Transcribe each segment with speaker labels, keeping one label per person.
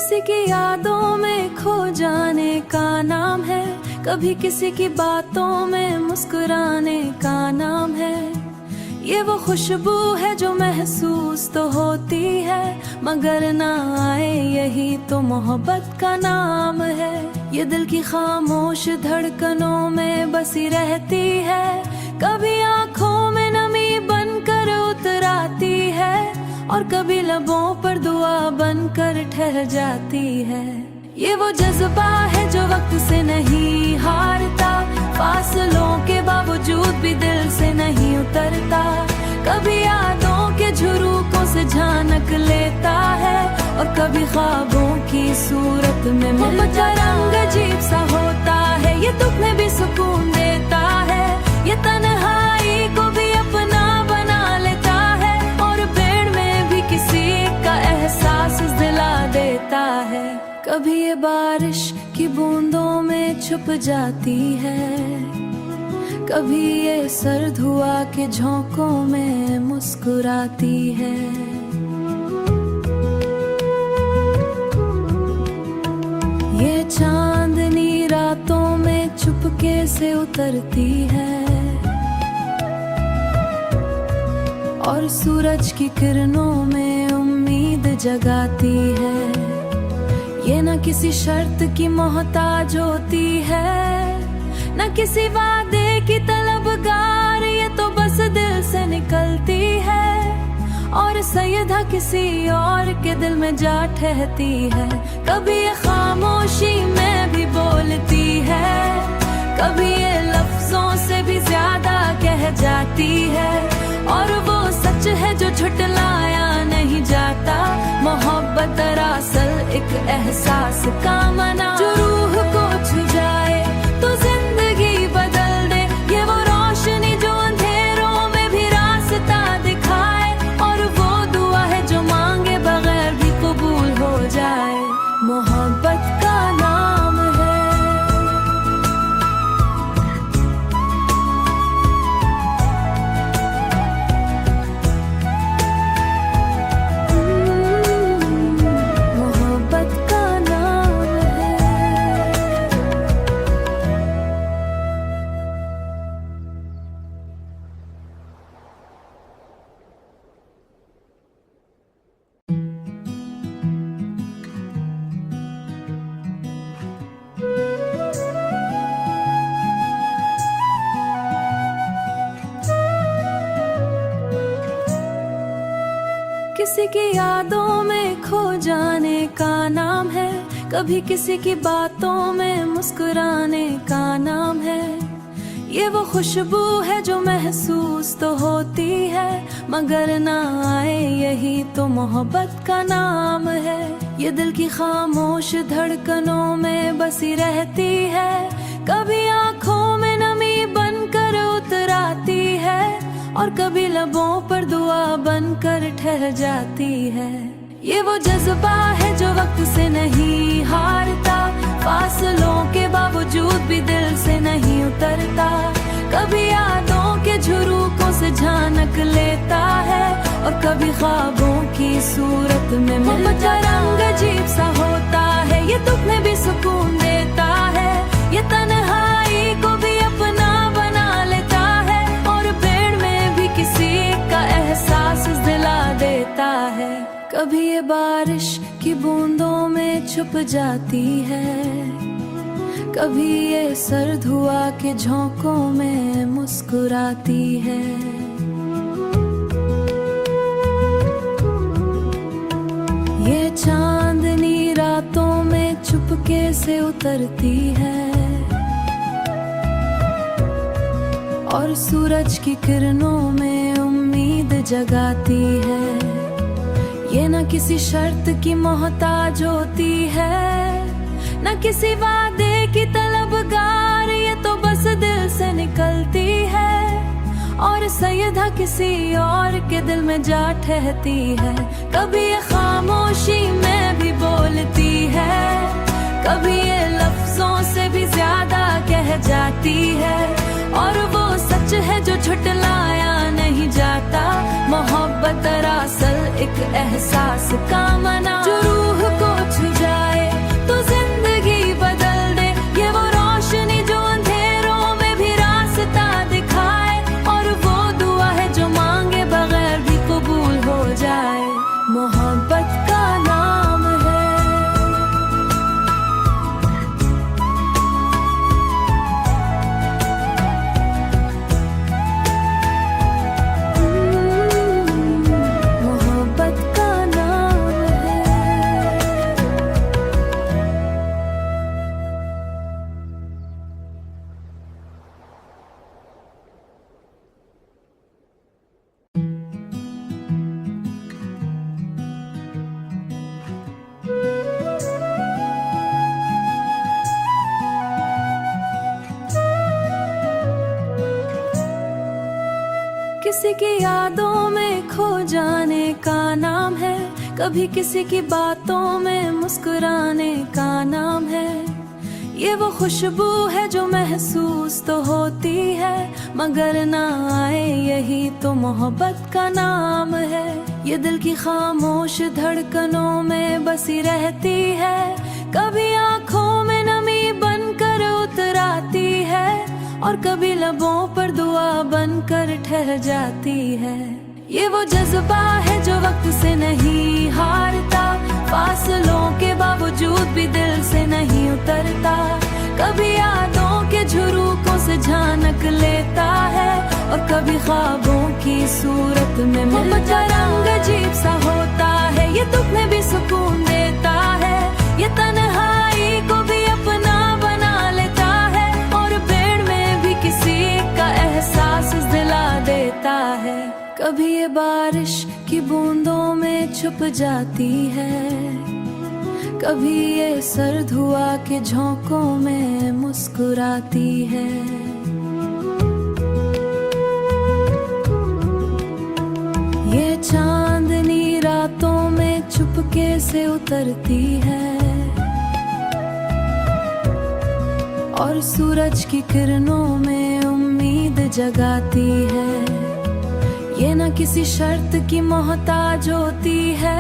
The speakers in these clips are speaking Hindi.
Speaker 1: किसी की यादों में खो जाने का नाम है, कभी किसी की बातों में मुस्कुराने का नाम है। ये वो खुशबू है जो महसूस तो होती है मगर ना आए, यही तो मोहब्बत का नाम है। ये दिल की खामोश धड़कनों में बसी रहती है, कभी आँखों में नमी बनकर उतर आती है और कभी लबों पर दुआ बनकर ठहर जाती है। ये वो जज्बा है जो वक्त से नहीं हारता, फासलों के बावजूद भी दिल से नहीं उतरता। कभी यादों के झुरूकों से झानक लेता है और कभी ख्वाबों की सूरत में मिलता। रंग अजीब सा होता है, ये दुख में भी सुकून देता है, ये तन्हाई को भी अपना बना लेता है और भीड़ में भी किसी का एहसास दिला देता है। कभी ये बारिश की बूंदों में छुप जाती है, कभी ये सर्द हुआ के झोंकों में मुस्कुराती है। ये चांदनी रातों में चुपके से उतरती है और सूरज की किरणों में उम्मीद जगाती है। ये न किसी शर्त की मोहताज होती है, न किसी वादे की तलबगार, ये तो बस दिल से निकलती है और सैयदा किसी और के दिल में जा ठहरती है। कभी ये खामोशी में भी बोलती है, कभी ये लफ्जों से भी ज्यादा कह जाती है और वो सच है जो झुठलाया नहीं जाता। मोहब्बत दरअसल एक एहसास का मना, जो रूह को छू जाए तो जिंदगी बदल दे। ये वो रोशनी जो अंधेरों में भी रास्ता दिखाए और वो दुआ है जो मांगे बगैर भी कबूल हो जाए। मोहब्बत का नाम है। मोहब्बत का नाम है। किसी की यादों में खो जाने का नाम है, कभी किसी की बातों में मुस्कुराने का नाम है। ये वो खुशबू है जो महसूस तो होती है मगर ना आए, यही तो मोहब्बत का नाम है। ये दिल की खामोश धड़कनों में बसी रहती है, कभी आँखों में नमी बनकर उतर आती है और कभी लबों पर दुआ बनकर ठहर जाती है। ये वो जज्बा है जो वक्त से नहीं हारता, फासलों के बावजूद भी दिल से नहीं उतरता। कभी यादों के झुरूकों से झानक लेता है और कभी ख्वाबों की सूरत में मिलता। रंग अजीब सा होता है, ये दुख में भी सुकून देता है, ये तन्हाई को भी अपना बना लेता है और भीड़ में भी किसी का एहसास दिला देता है। कभी ये बारिश की बूंदों में छुप जाती है, कभी ये सर्द हुआ के झोंकों में मुस्कुराती है। ये चांदनी रातों में चुपके से उतरती है और सूरज की किरणों में उम्मीद जगाती है। ये न किसी शर्त की मोहताज होती है, न किसी वादे की तलबगार, ये तो बस दिल से निकलती है और सैयदा किसी और के दिल में जा ठहरती है। कभी ये खामोशी में भी बोलती है, कभी ये लफ्जों से भी ज्यादा कह जाती है और वो सच है जो झुठलाया नहीं जाता। मोहब्बत दरअसल एक एहसास का मना, जो रूह को छू जाए किसी की यादों में खो जाने का नाम है, कभी किसी की बातों में मुस्कुराने का नाम है। ये वो खुशबू है जो महसूस तो होती है मगर ना आए, यही तो मोहब्बत का नाम है। ये दिल की खामोश धड़कनों में बसी रहती है, कभी आँखों में नमी बनकर उतर आती है और कभी लबों पर दुआ बनकर ठहर जाती है। ये वो जज्बा है जो वक्त से नहीं हारता, फासलों के बावजूद भी दिल से नहीं उतरता। कभी यादों के झुरूकों से झानक लेता है और कभी ख्वाबों की सूरत में मिलता रंग अजीब सा होता है। ये दुख में भी सुकून देता है, ये तन्हाई को भी अपना बना लेता है और भीड़ में भी किसी का एहसास दिला देता है। कभी ये बारिश की बूंदों में छुप जाती है, कभी ये सर्द हुआ के झोंकों में मुस्कुराती है। ये चांदनी रातों में चुपके से उतरती है और सूरज की किरणों में उम्मीद जगाती है। ये न किसी शर्त की मोहताज होती है,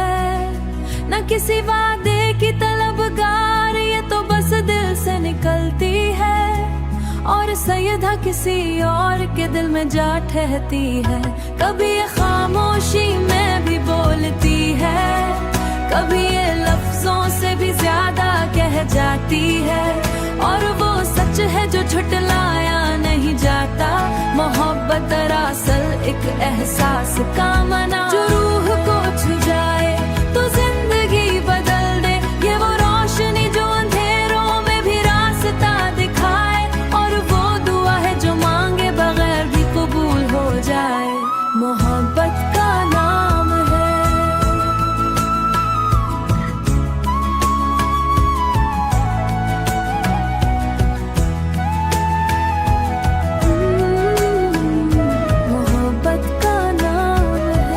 Speaker 1: न किसी वादे की तलबगार, ये तो बस दिल से निकलती है और सैयदा किसी और के दिल में जा ठहरती है। कभी ये खामोशी में भी बोलती है, कभी ये लफ्जों से भी ज्यादा कह जाती है और वो सच है जो झुठलाया नहीं जाता। मोहब्बत दरअसल एक एहसास का मना जो रूह को छू जाए तो जिंदगी बदल दे। ये वो रोशनी जो अंधेरों में भी रास्ता दिखाए और वो दुआ है जो मांगे बगैर भी कबूल हो जाए। मोहब्बत का नाम है। मोहब्बत का नाम है।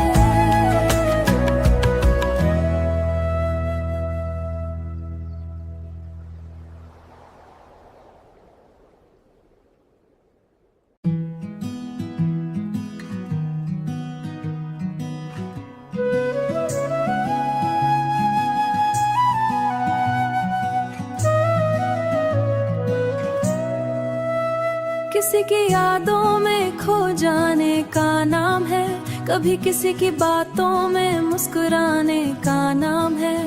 Speaker 1: किसी की यादों में खो जाने का नाम है, कभी किसी की बातों में मुस्कुराने का नाम है।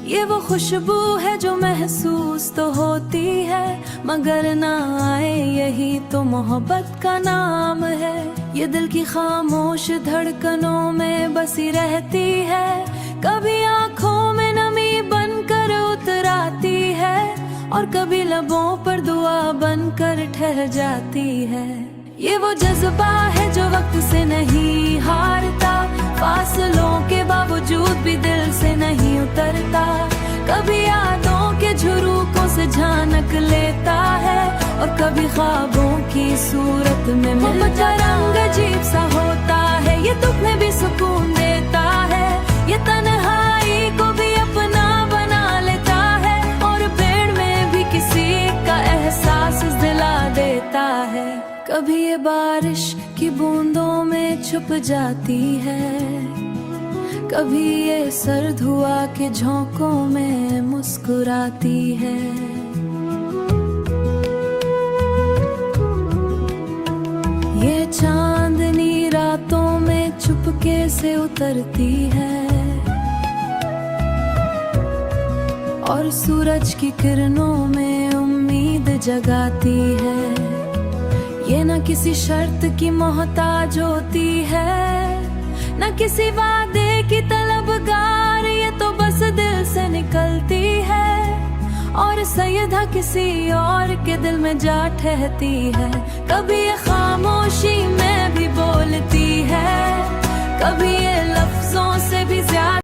Speaker 1: ये वो खुशबू है जो महसूस तो होती है मगर ना आए, यही तो मोहब्बत का नाम है। ये दिल की खामोश धड़कनों में बसी रहती है, कभी आँखों में नमी बनकर उतर आती है और कभी लबों पर दुआ बनकर ठहर जाती है। ये वो जज्बा है जो वक्त से नहीं हारता, फासलों के बावजूद भी दिल से नहीं उतरता। कभी यादों के झुरूकों से झानक लेता है और कभी ख्वाबों की सूरत में मिलता रंग अजीब सा होता है। ये दुख में भी सुकून देता है, ये तन्हाई को भी अपना बना लेता है और भीड़ में भी किसी का एहसास दिला देता है। कभी ये बारिश की बूंदों में छुप जाती है, कभी ये सर्द हुआ के झोंकों में मुस्कुराती है। ये चांदनी रातों में चुपके से उतरती है और सूरज की किरणों में उम्मीद जगाती है। ये न किसी शर्त की मोहताज होती है, न किसी वादे की तलबगार, ये तो बस दिल से निकलती है और सैयदा किसी और के दिल में जा ठहरती है। कभी ये खामोशी में भी बोलती है, कभी ये लफ्जों से भी ज्यादा